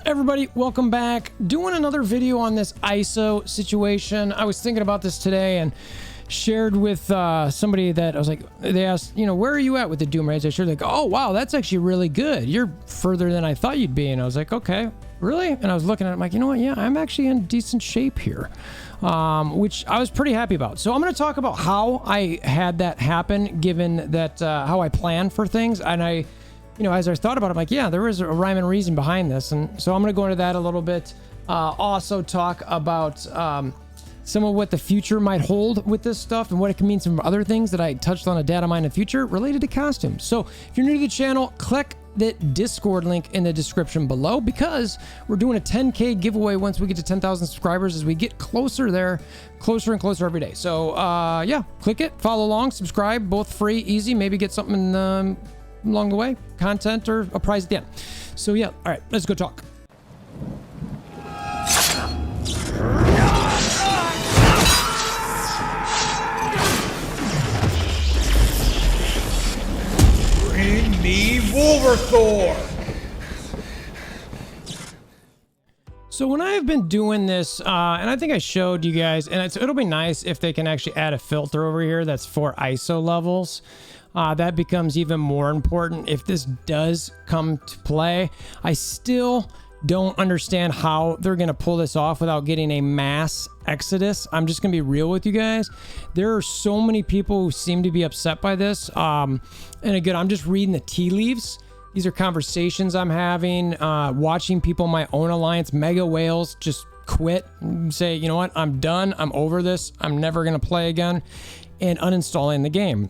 Everybody, welcome back. Doing another video on this ISO situation. I was thinking about this today and shared with somebody that I was like, they asked, where are you at with the Doom raids? I shared like, oh wow, that's actually really good. You're further than I thought you'd be. And I was like, okay, really? And I was looking at it, I'm like, you know what? Yeah, I'm actually in decent shape here, which I was pretty happy about. So I'm going to talk about how I had that happen, given that how I plan for things. And as I thought about it, I'm like, yeah, there was a rhyme and reason behind this. And so I'm going to go into that a little bit. Also talk about some of what the future might hold with this stuff and what it can mean some other things that I touched on a data mine in the future related to costumes. So if you're new to the channel, click that Discord link in the description below, because we're doing a 10K giveaway once we get to 10,000 subscribers as we get closer there, closer and closer every day. So yeah, click it, follow along, subscribe, both free, easy, maybe get something along the way, content or a prize at the end. So yeah, all right, let's go talk. Bring me WolverThor! So when I've been doing this, and I think I showed you guys, and it'll be nice if they can actually add a filter over here that's for ISO levels. That becomes even more important if this does come to play. I still don't understand how they're going to pull this off without getting a mass exodus. I'm just going to be real with you guys. There are so many people who seem to be upset by this. And again, I'm just reading the tea leaves. These are conversations I'm having, watching people in my own alliance, mega whales, just quit and say, you know what, I'm done. I'm over this. I'm never going to play again, and uninstalling the game.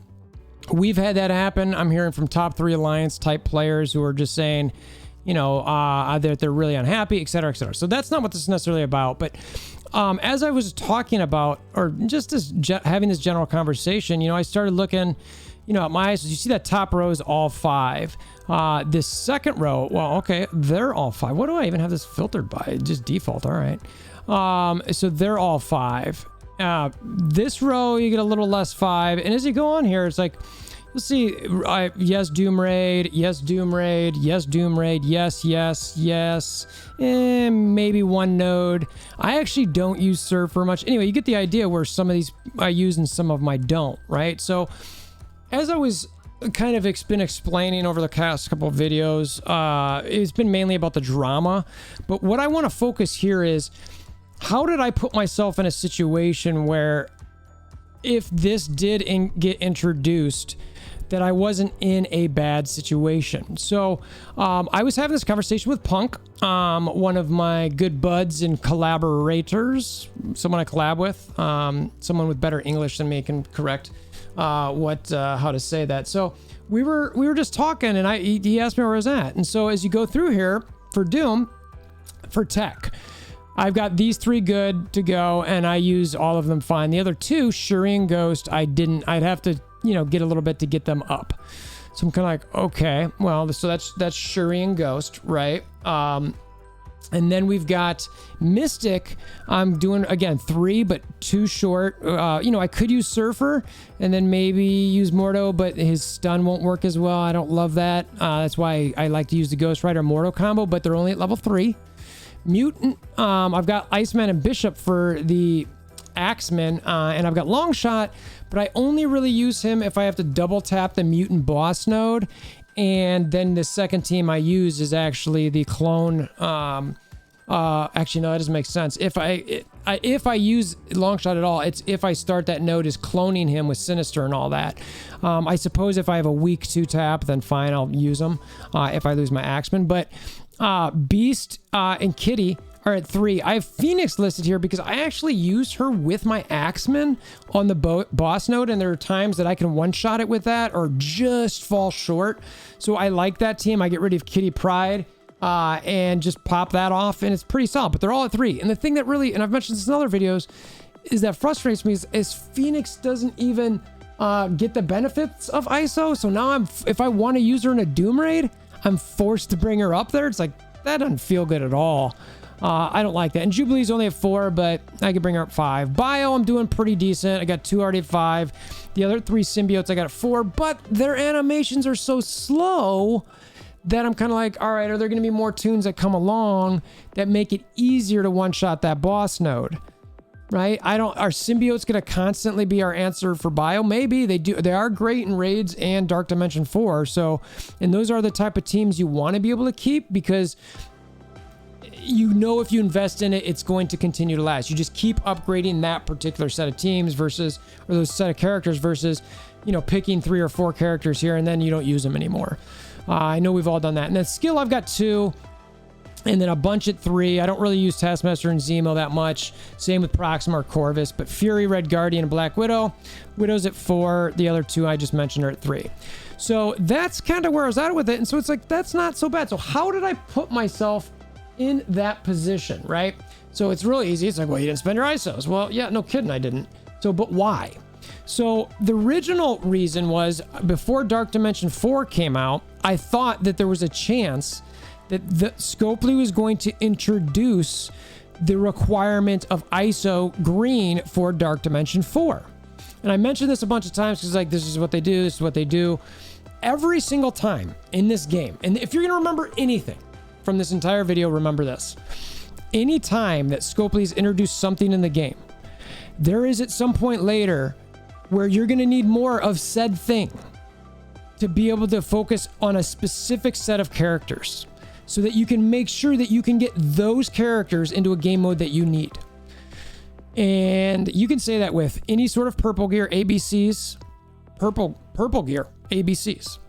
We've had that happen. I'm hearing from top 3 alliance type players who are just saying, that they're really unhappy, et cetera, et cetera. So that's not what this is necessarily about. But as I was talking about, or just having this general conversation, I started looking, at my eyes. You see that top row is all 5. This second row, well, okay, they're all 5. What do I even have this filtered by? Just default. All right. So they're all 5. This row, you get a little less 5. And as you go on here, it's like, let's see, yes, Doom Raid, yes, Doom Raid, yes, Doom Raid, yes, yes, yes, and maybe one node. I actually don't use Surfer much. Anyway, you get the idea where some of these I use and some of them I don't, right? So as I was kind of been explaining over the past couple of videos, it's been mainly about the drama. But what I want to focus here is, how did I put myself in a situation where if this did get introduced, that I wasn't in a bad situation? So I was having this conversation with Punk, one of my good buds and collaborators, someone I collab with, someone with better English than me can correct how to say that. So we were just talking, and he asked me where I was at. And so as you go through here for Doom, for tech, I've got these 3 good to go, and I use all of them fine. The other 2, Shuri and Ghost, I'd have to, get a little bit to get them up. So I'm kind of like, okay, well, so that's Shuri and Ghost, right? And then we've got Mystic. I'm doing, again, 3, but 2 short. I could use Surfer and then maybe use Mordo, but his stun won't work as well. I don't love that. That's why I like to use the Ghost Rider Mordo combo, but they're only at level 3. Mutant, I've got Iceman and Bishop for the Axeman, and I've got Longshot, but I only really use him if I have to double tap the Mutant boss node. And then the second team I use is actually the clone. Actually, no, that doesn't make sense. If I use Longshot at all, it's if I start that node is cloning him with Sinister and all that. I suppose if I have a weak 2 tap, then fine, I'll use them if I lose my Axeman. But Beast and Kitty are at 3. I have Phoenix listed here because I actually use her with my Axeman on the boss node, and there are times that I can one-shot it with that or just fall short. So I like that team. I get rid of Kitty Pride and just pop that off, and it's pretty solid. But they're all at 3. And the thing that really, and I've mentioned this in other videos, is that frustrates me is Phoenix doesn't even get the benefits of ISO. So now if I want to use her in a Doom Raid, I'm forced to bring her up there. It's like, that doesn't feel good at all. I don't like that. And Jubilee's only at 4, but I could bring her up 5. Bio, I'm doing pretty decent. I got 2 already at 5. The other 3 symbiotes I got at 4, but their animations are so slow then I'm kind of like, all right, are there going to be more tunes that come along that make it easier to one-shot that boss node? Right? Are symbiotes going to constantly be our answer for bio? Maybe they do. They are great in raids and Dark Dimension 4. So, and those are the type of teams you want to be able to keep, because you know, if you invest in it, it's going to continue to last. You just keep upgrading that particular set of teams versus, or those set of characters versus, you know, picking 3 or 4 characters here and then you don't use them anymore. I know we've all done that. And then skill, I've got 2. And then a bunch at 3. I don't really use Taskmaster and Zemo that much. Same with Proxima or Corvus. But Fury, Red Guardian, and Black Widow. Widow's at 4. The other 2 I just mentioned are at 3. So that's kind of where I was at with it. And so it's like, that's not so bad. So how did I put myself in that position, right? So it's really easy. It's like, well, you didn't spend your ISOs. Well, yeah, no kidding, I didn't. So, but why? So the original reason was, before Dark Dimension 4 came out, I thought that there was a chance that Scopely was going to introduce the requirement of ISO green for Dark Dimension 4. And I mentioned this a bunch of times because, like, this is what they do, this is what they do. Every single time in this game, and if you're going to remember anything from this entire video, remember this. Any time that Scopely's introduced something in the game, there is at some point later where you're going to need more of said thing to be able to focus on a specific set of characters, so that you can make sure that you can get those characters into a game mode that you need. And you can say that with any sort of purple gear ABCs, purple gear ABCs.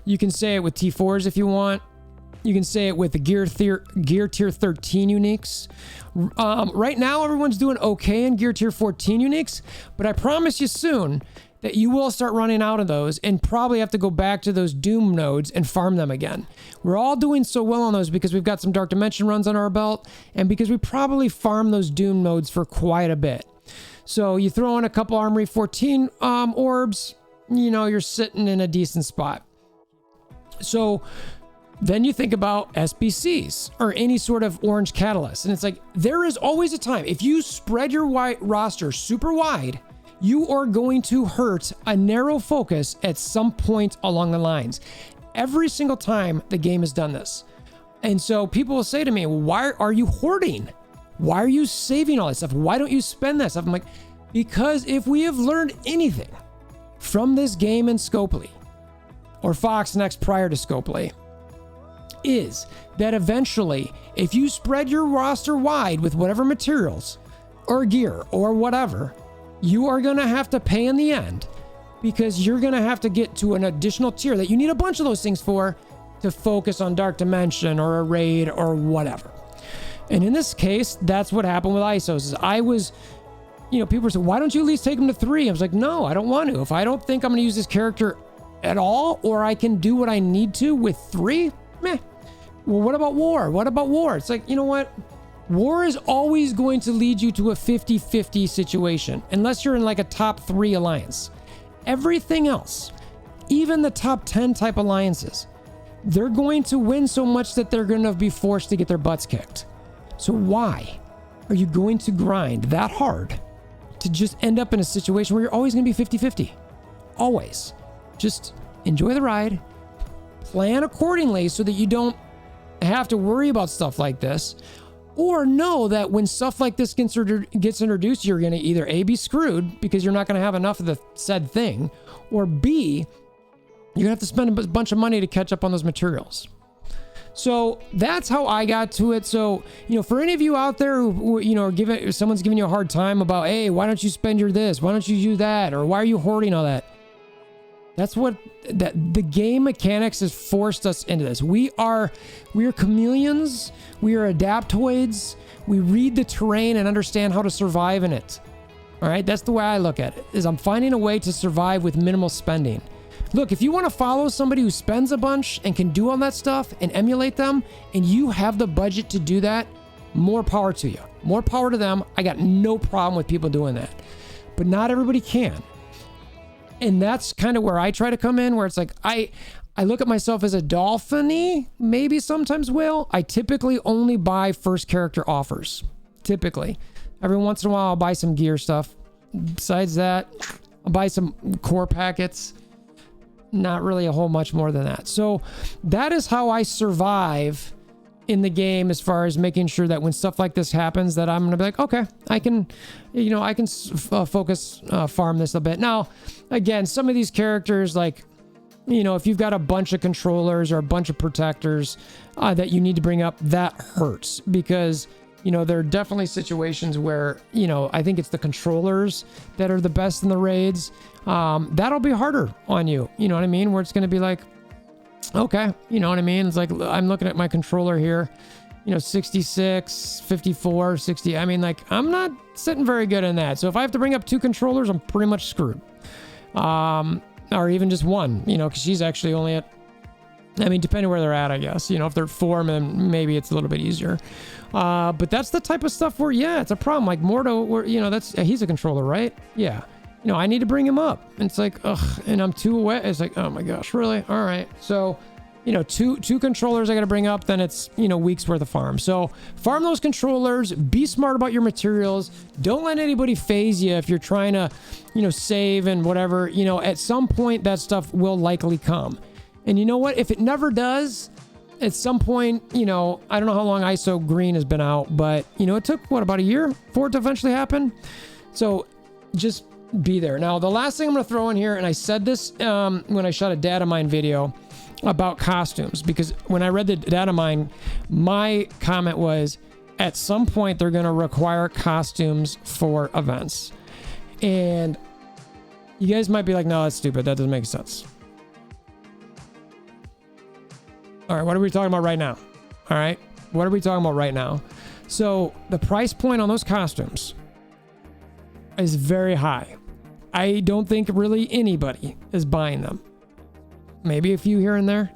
You can say it with T4s if you want. You can say it with the gear tier 13 uniques. Right now, everyone's doing okay in gear tier 14 uniques, but I promise you soon that you will start running out of those and probably have to go back to those Doom nodes and farm them again. We're all doing so well on those because we've got some Dark Dimension runs on our belt, and because we probably farm those Doom nodes for quite a bit. So you throw in a couple Armory 14 orbs, you know, you're sitting in a decent spot. So then you think about SBCs or any sort of orange catalyst, and it's like, there is always a time. If you spread your roster super wide, you are going to hurt a narrow focus at some point along the lines. Every single time the game has done this. And so people will say to me, why are you hoarding? Why are you saving all this stuff? Why don't you spend that stuff? I'm like, because if we have learned anything from this game in Scopely, or Fox Next prior to Scopely, is that eventually, if you spread your roster wide with whatever materials or gear or whatever, you are going to have to pay in the end, because you're going to have to get to an additional tier that you need a bunch of those things for to focus on Dark Dimension or a raid or whatever. And in this case, that's what happened with ISOs. Is I was, you know, people were saying, why don't you at least take them to 3? I was like, no, I don't want to. If I don't think I'm going to use this character at all, or I can do what I need to with 3, meh. Well, what about war? What about war? It's like, you know what? War is always going to lead you to a 50-50 situation, unless you're in like a top 3 alliance. Everything else, even the top 10 type alliances, they're going to win so much that they're going to be forced to get their butts kicked. So why are you going to grind that hard to just end up in a situation where you're always going to be 50-50? Always. Just enjoy the ride, plan accordingly so that you don't have to worry about stuff like this. Or know that when stuff like this gets introduced, you're going to either A, be screwed because you're not going to have enough of the said thing, or B, you're going to have to spend a bunch of money to catch up on those materials. So that's how I got to it. So, you know, for any of you out there who you know, someone's giving you a hard time about, hey, why don't you spend your this? Why don't you do that? Or why are you hoarding all that? That's what the game mechanics has forced us into this. We are chameleons. We are adaptoids. We read the terrain and understand how to survive in it. All right, that's the way I look at it. Is I'm finding a way to survive with minimal spending. Look, if you want to follow somebody who spends a bunch and can do all that stuff and emulate them, and you have the budget to do that, more power to you. More power to them. I got no problem with people doing that. But not everybody can. And that's kind of where I try to come in, where it's like, I look at myself as a dolphin-y, maybe sometimes whale. I typically only buy first character offers. Typically. Every once in a while, I'll buy some gear stuff. Besides that, I'll buy some core packets. Not really a whole much more than that. So that is how I survive in the game, as far as making sure that when stuff like this happens, that I'm gonna be like, okay, I can focus farm this a bit. Now, again, some of these characters, like, if you've got a bunch of controllers or a bunch of protectors that you need to bring up, that hurts, because there are definitely situations where, I think it's the controllers that are the best in the raids. That'll be harder on you. You know what I mean? Where it's going to be like, okay, you know what I mean? It's like, I'm looking at my controller here, 66, 54, 60. I mean, like, I'm not sitting very good in that. So if I have to bring up 2 controllers, I'm pretty much screwed. Or even just 1, because she's actually only at, depending where they're at, I guess. If they're 4, then maybe it's a little bit easier. But that's the type of stuff where, yeah, it's a problem. Like Mordo, where, he's a controller, right? Yeah. I need to bring him up. And it's like, ugh, and I'm too away. It's like, oh my gosh, really? All right. So, two controllers I got to bring up, then it's, weeks worth of farm. So farm those controllers, be smart about your materials. Don't let anybody phase you if you're trying to, save and whatever. At some point that stuff will likely come. And you know what? If it never does, at some point, I don't know how long ISO green has been out, but, it took, about a year for it to eventually happen. So just be there. Now, the last thing I'm going to throw in here, and I said this when I shot a data mine video about costumes, because when I read the data mine, my comment was, at some point, they're going to require costumes for events. And you guys might be like, no, that's stupid. That doesn't make sense. All right, what are we talking about right now? All right, what are we talking about right now? So the price point on those costumes is very high. I don't think really anybody is buying them. Maybe a few here and there.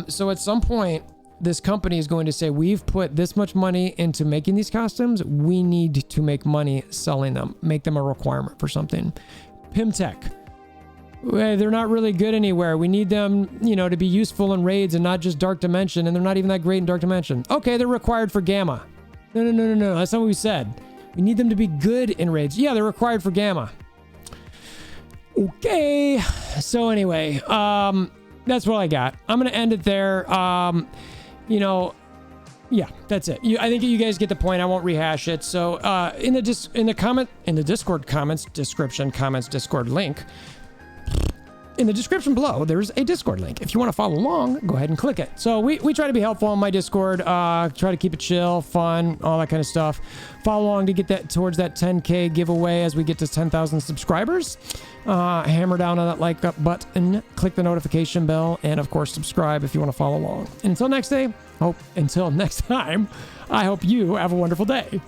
So at some point, this company is going to say, we've put this much money into making these costumes. We need to make money selling them, make them a requirement for something. Pimtech. They're not really good anywhere. We need them, to be useful in raids and not just Dark Dimension, and they're not even that great in Dark Dimension. Okay, they're required for Gamma. No. That's not what we said. We need them to be good in raids. Yeah, they're required for Gamma. Okay. So anyway, that's what I got. I'm going to end it there. Yeah, that's it. I think you guys get the point. I won't rehash it. So, in the Discord comments Discord link, in the description below, there's a Discord link. If you want to follow along, go ahead and click it. So we try to be helpful on my Discord, try to keep it chill, fun, all that kind of stuff. Follow along to get that towards that 10K giveaway as we get to 10,000 subscribers. Hammer down on that like button, click the notification bell, and of course, subscribe if you want to follow along. And until next time, I hope you have a wonderful day.